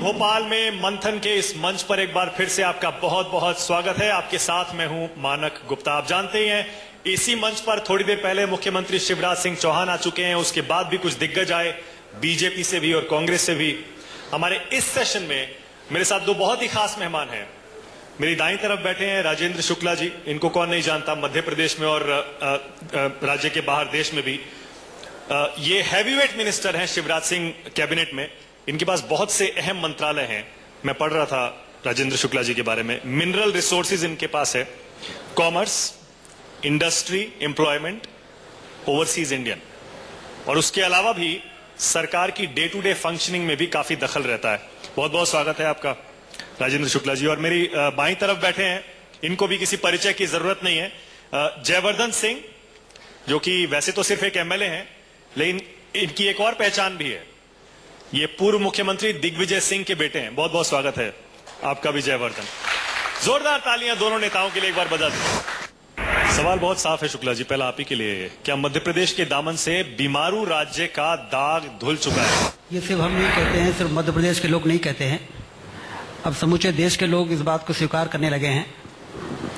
भोपाल में मंथन के इस मंच पर एक बार फिर से आपका बहुत बहुत स्वागत है। आपके साथ मैं हूं मानक गुप्ता। आप जानते ही हैं, इसी मंच पर थोड़ी देर पहले मुख्यमंत्री शिवराज सिंह चौहान आ चुके हैं। उसके बाद भी कुछ दिग्गज आए, बीजेपी से भी और कांग्रेस से भी। हमारे इस सेशन में मेरे साथ दो बहुत ही खास मेहमान हैं। मेरी दाईं तरफ बैठे हैं राजेंद्र शुक्ला जी। इनको कौन नहीं जानता, मध्य प्रदेश में और राज्य के बाहर देश में भी ये हैवीवेट मिनिस्टर हैं शिवराज सिंह कैबिनेट में। इनके पास बहुत से अहम मंत्रालय हैं। मैं पढ़ रहा था राजेंद्र शुक्ला जी के बारे में। मिनरल रिसोर्सेज इनके पास है, commerce, industry, employment, overseas Indian, और उसके अलावा भी सरकार की डे टू डे फंक्शनिंग में भी काफी दखल रहता है। बहुत बहुत स्वागत है आपका राजेंद्र शुक्ला जी। और मेरी बाईं तरफ बैठे हैं, इनको भी किसी परिचय की जरूरत नहीं है, जयवर्धन सिंह, जो कि वैसे तो सिर्फ एक एमएलए हैं, लेकिन इनकी एक और पहचान भी है। ये पूर्व मुख्यमंत्री दिग्विजय सिंह के बेटे हैं। बहुत बहुत स्वागत है आपका भी जयवर्धन। जोरदार तालियां दोनों नेताओं के लिए एक बार बजा दें। सवाल बहुत साफ है शुक्ला जी, पहला आप ही के लिए। क्या मध्य प्रदेश के दामन से बीमारू राज्य का दाग धुल चुका है? ये सिर्फ हम नहीं कहते हैं, सिर्फ मध्य प्रदेश के लोग नहीं कहते हैं। अब समूचे देश के लोग इस बात को स्वीकार करने लगे हैं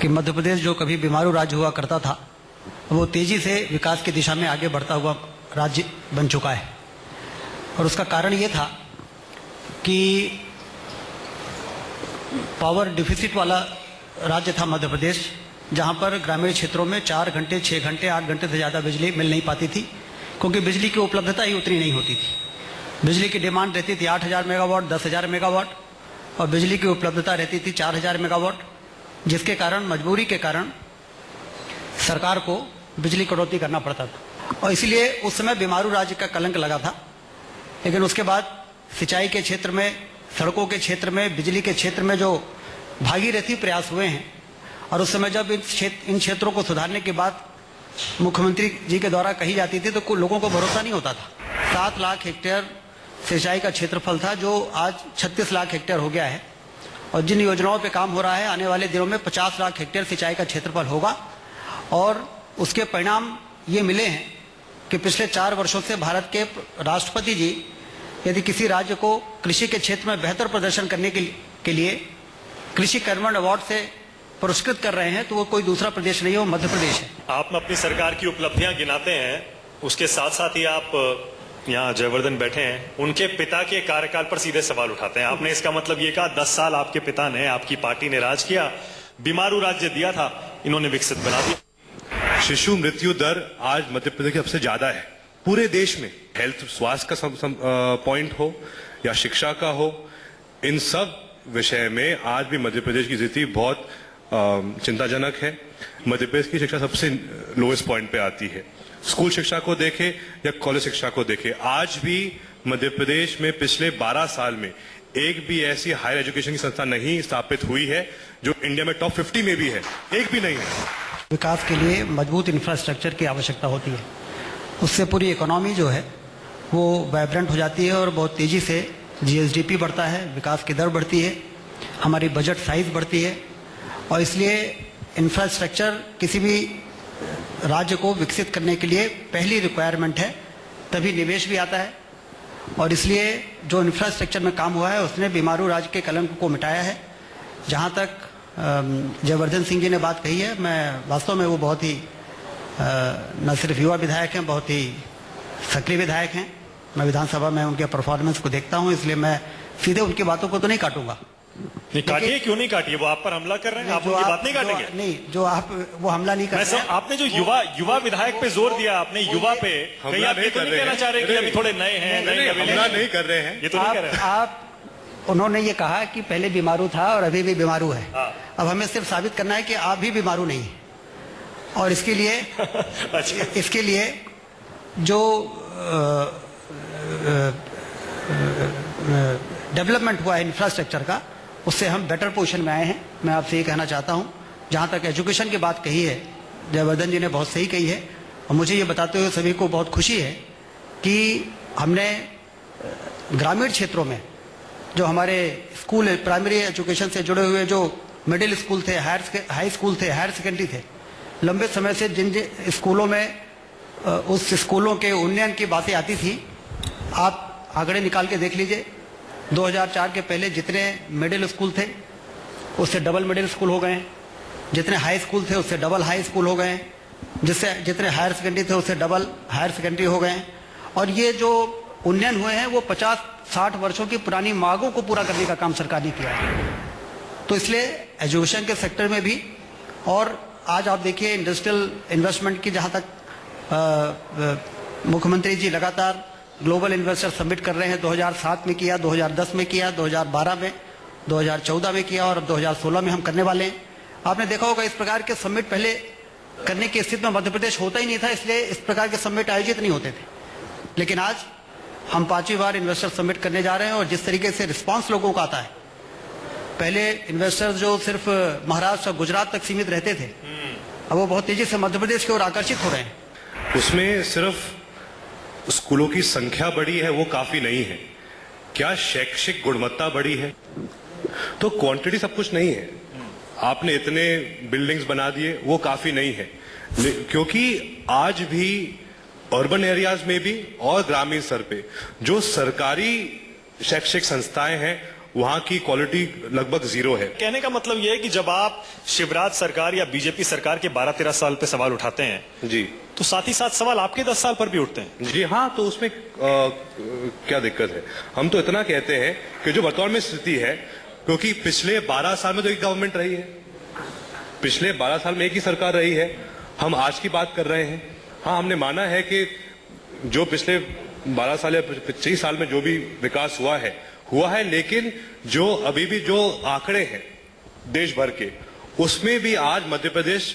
कि मध्य प्रदेश जो कभी बीमारू राज्य हुआ करता था, वो तेजी से विकास की दिशा में आगे बढ़ता हुआ राज्य बन चुका है। और उसका कारण ये था कि पावर डिफिसिट वाला राज्य था मध्य प्रदेश, जहां पर ग्रामीण क्षेत्रों में 4 घंटे, 6 घंटे, 8 घंटे से ज़्यादा बिजली मिल नहीं पाती थी, क्योंकि बिजली की उपलब्धता ही उतनी नहीं होती थी। बिजली की डिमांड रहती थी 8,000 मेगावाट, 10,000 मेगावाट, और बिजली की उपलब्धता रहती थी 4,000 मेगावाट, जिसके कारण, मजबूरी के कारण सरकार को बिजली कटौती करना पड़ता था। और इसलिए उस समय बीमारू राज्य का कलंक लगा था। लेकिन उसके बाद सिंचाई के क्षेत्र में, सड़कों के क्षेत्र में, बिजली के क्षेत्र में जो भागीरथी प्रयास हुए हैं, और उस समय जब इन क्षेत्रों को सुधारने की बात मुख्यमंत्री जी के द्वारा कही जाती थी, तो लोगों को भरोसा नहीं होता था। 7 लाख हेक्टेयर सिंचाई का क्षेत्रफल था, जो आज 36 लाख हेक्टेयर हो गया है। और जिन योजनाओं पे काम हो रहा है, आने वाले दिनों में 50 लाख हेक्टेयर सिंचाई का क्षेत्रफल होगा। और उसके परिणाम ये मिले हैं कि पिछले 4 वर्षों से भारत के राष्ट्रपति जी यदि किसी राज्य को कृषि के क्षेत्र में बेहतर प्रदर्शन करने के लिए कृषि कर्मण अवार्ड से पुरस्कृत कर रहे हैं, तो वो कोई दूसरा प्रदेश नहीं, वो मध्य प्रदेश है। आप अपनी सरकार की उपलब्धियां गिनाते हैं, उसके साथ साथ ही आप यहाँ जयवर्धन बैठे हैं, उनके पिता के कार्यकाल पर सीधे सवाल उठाते हैं। आपने इसका मतलब ये कहा 10 साल आपके पिता ने, आपकी पार्टी ने राज किया, बीमारू राज्य दिया था, इन्होंने विकसित बना दिया। शिशु मृत्यु दर आज मध्य प्रदेश की सबसे ज्यादा है पूरे देश में। हेल्थ, स्वास्थ्य का पॉइंट हो या शिक्षा का हो, इन सब विषय में आज भी मध्य प्रदेश की स्थिति बहुत चिंताजनक है। मध्य प्रदेश की शिक्षा सबसे लोएस्ट पॉइंट पे आती है। स्कूल शिक्षा को देखें या कॉलेज शिक्षा को देखें, आज भी मध्य प्रदेश में पिछले 12 साल में एक भी ऐसी हायर एजुकेशन की संस्था नहीं स्थापित हुई है जो इंडिया में टॉप 50 में भी है, एक भी नहीं है। विकास के लिए मजबूत इंफ्रास्ट्रक्चर की आवश्यकता होती है। उससे पूरी इकोनॉमी जो है वो वाइब्रेंट हो जाती है और बहुत तेज़ी से जीएसडीपी बढ़ता है, विकास की दर बढ़ती है, हमारी बजट साइज बढ़ती है। और इसलिए इंफ्रास्ट्रक्चर किसी भी राज्य को विकसित करने के लिए पहली रिक्वायरमेंट है, तभी निवेश भी आता है। और इसलिए जो इंफ्रास्ट्रक्चर में काम हुआ है उसने बीमारू राज्य के कलंक को मिटाया है। जहाँ तक जयवर्धन सिंह जी ने बात कही है, मैं वास्तव में वो बहुत ही न सिर्फ युवा विधायक हैं, बहुत ही सक्रिय विधायक हैं। मैं विधानसभा में उनके परफॉर्मेंस को देखता हूं, इसलिए मैं सीधे उनकी बातों को तो नहीं काटूंगा। नहीं काटिए, क्यों नहीं काटिए? वो आप पर हमला कर रहे हैं, आप उनकी बात नहीं काटेंगे? नहीं, जो आप वो हमला नहीं कर रहे हैं। आपने जो युवा विधायक पे जोर दिया, आपने युवा पे, कहीं आप ये तो नहीं कहना चाह रहे कि अभी थोड़े नए हैं? हमला नहीं कर रहे हैं, ये तो नहीं कर रहे आप उन्होंने ये कहा कि पहले बीमारू था और अभी भी बीमारू है। अब हमें सिर्फ साबित करना है कि आप भी बीमारू नहीं है। और इसके लिए अच्छा। इसके लिए जो डेवलपमेंट हुआ है इंफ्रास्ट्रक्चर का, उससे हम बेटर पोजीशन में आए हैं। मैं आपसे ये कहना चाहता हूँ, जहाँ तक एजुकेशन की बात कही है, जयवर्धन जी ने बहुत सही कही है। और मुझे ये बताते हुए सभी को बहुत खुशी है कि हमने ग्रामीण क्षेत्रों में जो हमारे स्कूल, प्राइमरी एजुकेशन से जुड़े हुए जो मिडिल स्कूल थे, हाई स्कूल थे, हायर सेकेंडरी थे, लंबे समय से जिन स्कूलों में उस स्कूलों के उन्नयन की बातें आती थी, आप आंकड़े निकाल के देख लीजिए, 2004 के पहले जितने मिडिल स्कूल थे उससे डबल मिडिल स्कूल हो गए हैं, जितने हाई स्कूल थे उससे डबल हाई स्कूल हो गए हैं, जितने हायर सेकेंडरी थे उससे डबल हायर सेकेंडरी हो गए हैं। और ये जो उन्नयन हुए हैं वो 50-60 वर्षों की पुरानी मांगों को पूरा करने का काम सरकार ने किया है। तो इसलिए एजुकेशन के सेक्टर में भी, और आज आप देखिए इंडस्ट्रियल इन्वेस्टमेंट की जहाँ तक मुख्यमंत्री जी लगातार ग्लोबल इन्वेस्टर समिट कर रहे हैं। 2007 में किया, 2010 में किया, 2012 में, 2014 में किया और अब 2016 में हम करने वाले हैं। आपने देखा होगा इस प्रकार के समिट पहले करने की स्थिति में मध्य प्रदेश होता ही नहीं था, इसलिए इस प्रकार के समिट आयोजित नहीं होते थे। लेकिन आज हम 5वीं बार इन्वेस्टर समिट करने जा रहे हैं और जिस तरीके से रिस्पांस लोगों का आता है, पहले इन्वेस्टर्स जो सिर्फ महाराष्ट्र और गुजरात तक सीमित रहते थे, अब वो बहुत तेजी से मध्य प्रदेश की ओर आकर्षित हो रहे हैं। उसमें सिर्फ स्कूलों की संख्या बढ़ी है वो काफी नहीं है, क्या शैक्षिक गुणवत्ता बढ़ी है? तो क्वांटिटी सब कुछ नहीं है। आपने इतने बिल्डिंग्स बना दिए वो काफी नहीं है, क्योंकि आज भी अर्बन एरियाज में भी और ग्रामीण स्तर पे जो सरकारी शैक्षिक संस्थाएं हैं वहां की क्वालिटी लगभग 0 है। कहने का मतलब यह है कि जब आप शिवराज सरकार या बीजेपी सरकार के 12-13 साल पे सवाल उठाते हैं जी, तो साथ ही साथ सवाल आपके 10 साल पर भी उठते हैं। जी हाँ, तो उसमें क्या दिक्कत है? हम तो इतना कहते हैं कि जो वर्तमान में स्थिति है, क्योंकि पिछले 12 साल में तो एक गवर्नमेंट रही है, पिछले 12 साल में एक ही सरकार रही है, हम आज की बात कर रहे हैं। हाँ, हमने माना है कि जो पिछले 12 साल या 25 साल में जो भी विकास हुआ है, लेकिन जो अभी भी जो आंकड़े हैं देश भर के, उसमें भी आज मध्य प्रदेश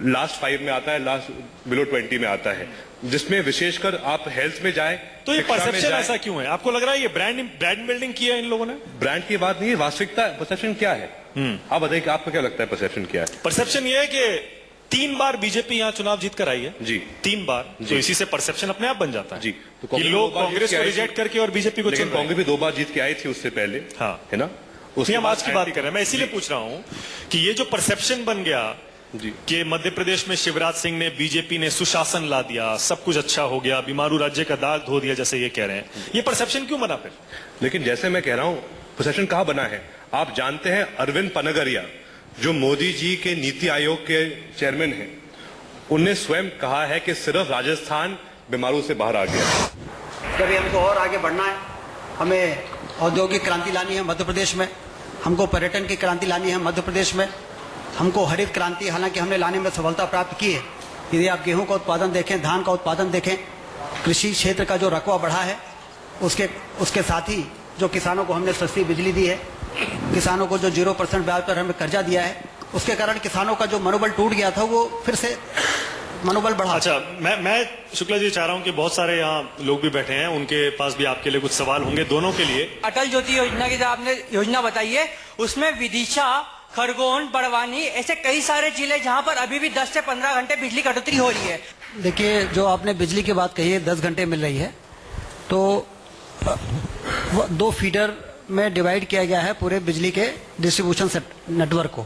लास्ट 5 में आता है, लास्ट बिलो 20 में आता है, जिसमें विशेषकर आप हेल्थ में जाए तो ये परसेप्शन ऐसा क्यों है? आपको लग रहा है ये ब्रांड बिल्डिंग किया है इन लोगों ने? ब्रांड की बात नहीं है, वास्तविकता परसेप्शन क्या है? आप बताइए कि आपको क्या लगता है परसेप्शन क्या है? परसेप्शन ये है कि 3 बार बीजेपी यहाँ चुनाव जीत कर आई है जी, 3 बार, तो इसी से परसेप्शन अपने आप बन जाता है जी। तो लोग कांग्रेस को रिजेक्ट करके और बीजेपी को चुन रहे हैं। कांग्रेस भी 2 बार जीत के आई थी उससे पहले, हाँ, है ना? हम आज की बात कर रहे हैं। मैं इसीलिए पूछ रहा हूँ कि ये जो परसेप्शन बन गया जी कि मध्य प्रदेश में शिवराज सिंह ने, बीजेपी ने सुशासन ला दिया, सब कुछ अच्छा हो गया, बीमारू राज्य का दाग धो दिया, जैसे ये कह रहे हैं, ये परसेप्शन क्यों बना फिर? लेकिन जैसे मैं कह रहा हूँ, परसेप्शन कहाँ बना है? आप जानते हैं अरविंद पनगरिया जो मोदी जी के नीति आयोग के चेयरमैन हैं, उनने स्वयं कहा है कि सिर्फ राजस्थान बीमारू से बाहर आ गया। जब हमको और आगे बढ़ना है, हमें औद्योगिक क्रांति लानी है मध्य प्रदेश में, हमको पर्यटन की क्रांति लानी है मध्य प्रदेश में, हमको हरित क्रांति, हालांकि हमने लाने में सफलता प्राप्त की है। यदि आप गेहूं का उत्पादन देखें, धान का उत्पादन देखें, कृषि क्षेत्र का जो रकबा बढ़ा है, उसके साथ ही जो किसानों को हमने सस्ती बिजली दी है, किसानों को जो 0% ब्याज पर हमें कर्जा दिया है, उसके कारण किसानों का जो मनोबल टूट गया था वो फिर से मनोबल बढ़ा। अच्छा, मैं शुक्ला जी चाह रहा हूं कि बहुत सारे यहाँ लोग भी बैठे हैं, उनके पास भी आपके लिए कुछ सवाल होंगे, दोनों के लिए। अटल ज्योति योजना की जो आपने योजना बताई है, उसमें विदिशा, खरगोन, बड़वानी, ऐसे कई सारे जिले जहां पर अभी भी 10 से 15 घंटे बिजली कटौती हो रही है। देखिए, जो आपने बिजली की बात कही है, 10 घंटे मिल रही है, तो 2 फीडर में डिवाइड किया गया है पूरे बिजली के डिस्ट्रीब्यूशन नेटवर्क को।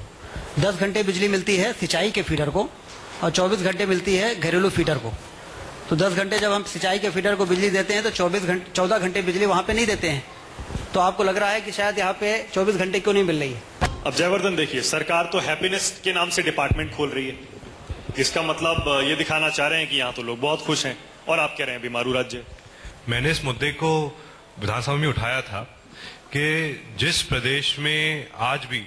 10 घंटे बिजली मिलती है सिंचाई के फीडर को और 24 घंटे मिलती है घरेलू फीडर को। तो 10 घंटे जब हम सिंचाई के फीडर को बिजली देते हैं तो 14 घंटे बिजली वहां पे नहीं देते हैं। तो आपको लग रहा है कि शायद यहाँ पे 24 घंटे क्यों नहीं मिल रही है? अब जयवर्धन, देखिए, सरकार तो हैप्पीनेस के नाम से डिपार्टमेंट खोल रही है, इसका मतलब ये दिखाना चाह रहे हैं कि यहाँ तो लोग बहुत खुश हैं, और आप कह रहे हैं बीमारू राज्य। मैंने इस मुद्दे को विधानसभा में उठाया था कि जिस प्रदेश में आज भी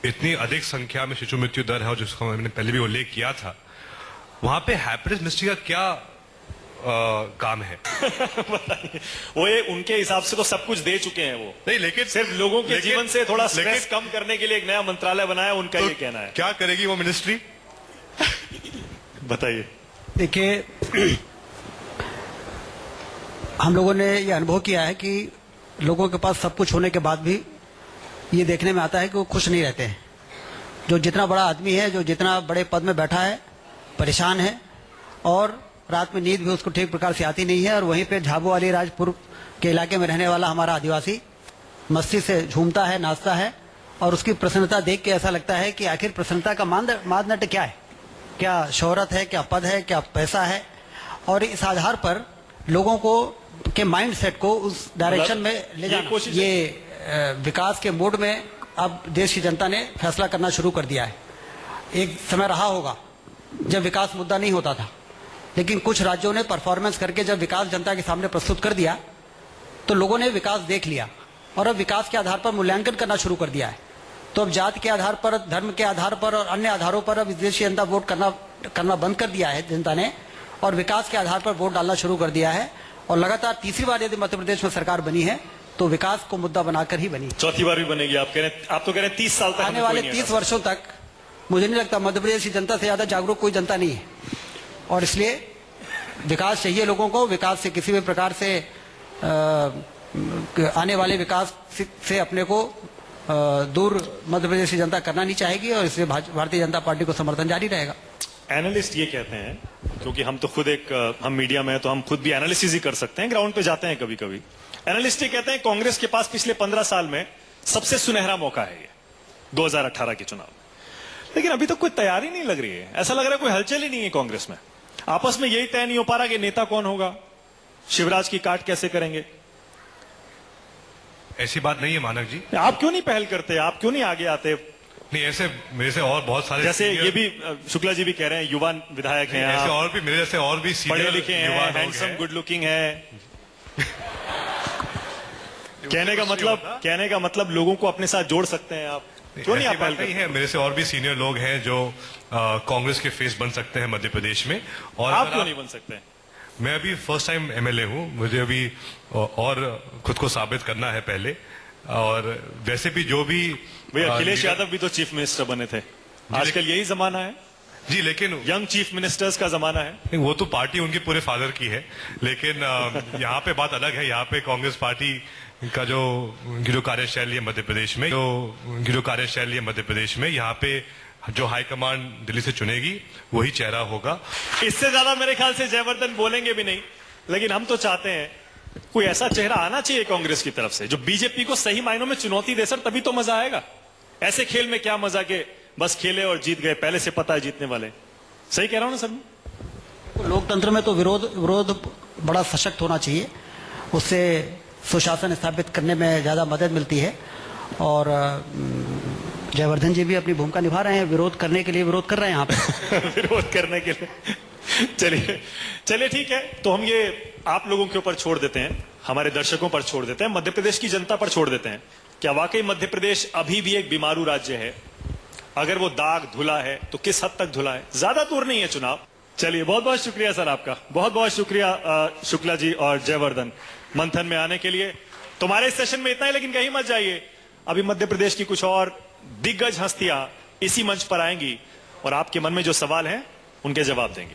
इतनी अधिक संख्या में शिशु मृत्यु दर है, और जिसका मैंने पहले भी उल्लेख किया था, वहां पे हैप्पीनेस मिनिस्ट्री का क्या काम है? बताइए। वो ये उनके हिसाब से तो सब कुछ दे चुके हैं वो, नहीं, लेकिन सिर्फ लोगों के जीवन से थोड़ा स्ट्रेस कम करने के लिए एक नया मंत्रालय बनाया, उनका ये कहना है। क्या करेगी वो मिनिस्ट्री? बताइए। देखिए, हम लोगों ने ये अनुभव किया है कि लोगों के पास सब कुछ होने के बाद भी ये देखने में आता है कि वो खुश नहीं रहते हैं। जो जितना बड़ा आदमी है, जो जितना बड़े पद में बैठा है, परेशान है, और रात में नींद भी उसको ठीक प्रकार से आती नहीं है। और वहीं पे झाबू वाली राजपुर के इलाके में रहने वाला हमारा आदिवासी मस्ती से झूमता है, नाचता है, और उसकी प्रसन्नता देख के ऐसा लगता है कि आखिर प्रसन्नता का मानदंड क्या है? क्या शोहरत है, क्या पद है, क्या पैसा है? और इस आधार पर लोगों को के माइंड सेट को उस डायरेक्शन में ले ये जाना। कोशिश ये विकास के मोड में अब देश की जनता ने फैसला करना शुरू कर दिया है। एक समय रहा होगा जब विकास मुद्दा नहीं होता था, लेकिन कुछ राज्यों ने परफॉर्मेंस करके जब विकास जनता के सामने प्रस्तुत कर दिया तो लोगों ने विकास देख लिया और अब विकास के आधार पर मूल्यांकन करना शुरू कर दिया है। तो अब जाति के आधार पर, धर्म के आधार पर और अन्य आधारों पर अब इस देश की जनता वोट करना बंद कर दिया है जनता ने, और विकास के आधार पर वोट डालना शुरू कर दिया है। और लगातार तीसरी बार यदि मध्य प्रदेश में सरकार बनी है तो विकास को मुद्दा बनाकर ही बनी। चौथी बार भी बनेगी। आप तो कह रहे हैं 30 साल तक आने वाले 30 वर्षों तक मुझे नहीं लगता मध्य प्रदेश की जनता से ज्यादा जागरूक कोई जनता नहीं है, और इसलिए विकास चाहिए लोगों को। विकास से किसी भी प्रकार से आने वाले विकास से अपने को दूर मध्य प्रदेश की जनता करना नहीं चाहेगी, और इसलिए भारतीय जनता पार्टी को समर्थन जारी रहेगा। एनालिस्ट ये कहते हैं, क्योंकि हम तो खुद हम मीडिया में हैं तो हम खुद भी एनालिसिस ही कर सकते हैं, ग्राउंड पे जाते हैं कभी कभी। एनालिस्ट ये कहते हैं कांग्रेस के पास पिछले 15 साल में सबसे सुनहरा मौका है ये 2018 के चुनाव, लेकिन अभी तक कोई तैयारी नहीं लग रही है। ऐसा लग रहा है कोई हलचल ही नहीं है कांग्रेस में। आपस में यही तय नहीं हो पा रहा कि नेता कौन होगा, शिवराज की काट कैसे करेंगे। ऐसी बात नहीं है मानक जी। आप क्यों नहीं पहल करते, आप क्यों नहीं आगे आते? नहीं, ऐसे मेरे से और बहुत सारे जैसे ये भी शुक्ला जी भी कह रहे हैं, युवा विधायक हैं, ऐसे और भी मेरे जैसे और भी पढ़े लिखे हैं, हैंडसम गुड लुकिंग है। कहने का मतलब लोगों को अपने साथ जोड़ सकते हैं आप, क्यों नहीं आप पहल करते? है, मेरे से और भी सीनियर लोग हैं जो कांग्रेस के फेस बन सकते हैं मध्य प्रदेश में। और आप क्यों नहीं बन सकते? मैं अभी फर्स्ट टाइम एमएलए हूं, मुझे अभी और खुद को साबित करना है पहले। और वैसे भी जो भी भैया अखिलेश यादव भी तो चीफ मिनिस्टर बने थे, आजकल यही जमाना है जी, लेकिन यंग चीफ मिनिस्टर्स का जमाना है। वो तो पार्टी उनके पूरे फादर की है, लेकिन यहाँ पे बात अलग है। यहाँ पे कांग्रेस पार्टी का जो कार्यशैली है मध्य प्रदेश में, यहाँ पे जो हाईकमान दिल्ली से चुनेगी वही चेहरा होगा। इससे ज्यादा मेरे ख्याल से जयवर्धन बोलेंगे भी नहीं, लेकिन हम तो चाहते हैं कोई ऐसा चेहरा आना चाहिए कांग्रेस की तरफ से जो बीजेपी को सही मायनों में चुनौती दे। सर तभी तो मजा आएगा। ऐसे खेल में क्या मजा के बस खेले और जीत गए, पहले से पता है जीतने वाले। सही कह रहा हूं ना सर? लोकतंत्र में तो विरोध बड़ा सशक्त होना चाहिए, उससे सुशासन स्थापित करने में ज्यादा मदद मिलती है। और जयवर्धन जी भी अपनी भूमिका निभा रहे हैं, विरोध करने के लिए विरोध कर रहे हैं यहाँ पे। विरोध करने के लिए चलिए ठीक है। तो हम ये आप लोगों के ऊपर छोड़ देते हैं, हमारे दर्शकों पर छोड़ देते हैं, मध्य प्रदेश की जनता पर छोड़ देते हैं। क्या वाकई मध्य प्रदेश अभी भी एक बीमारू राज्य है? अगर वो दाग धुला है तो किस हद तक धुला है? ज्यादा दूर नहीं है चुनाव। चलिए बहुत बहुत शुक्रिया सर आपका, बहुत बहुत शुक्रिया शुक्ला जी और जयवर्धन मंथन में आने के लिए। तुम्हारे सेशन में इतना ही, लेकिन कहीं मत जाइए, अभी मध्य प्रदेश की कुछ और दिग्गज हस्तियां इसी मंच पर आएंगी और आपके मन में जो सवाल हैं उनके जवाब देंगे।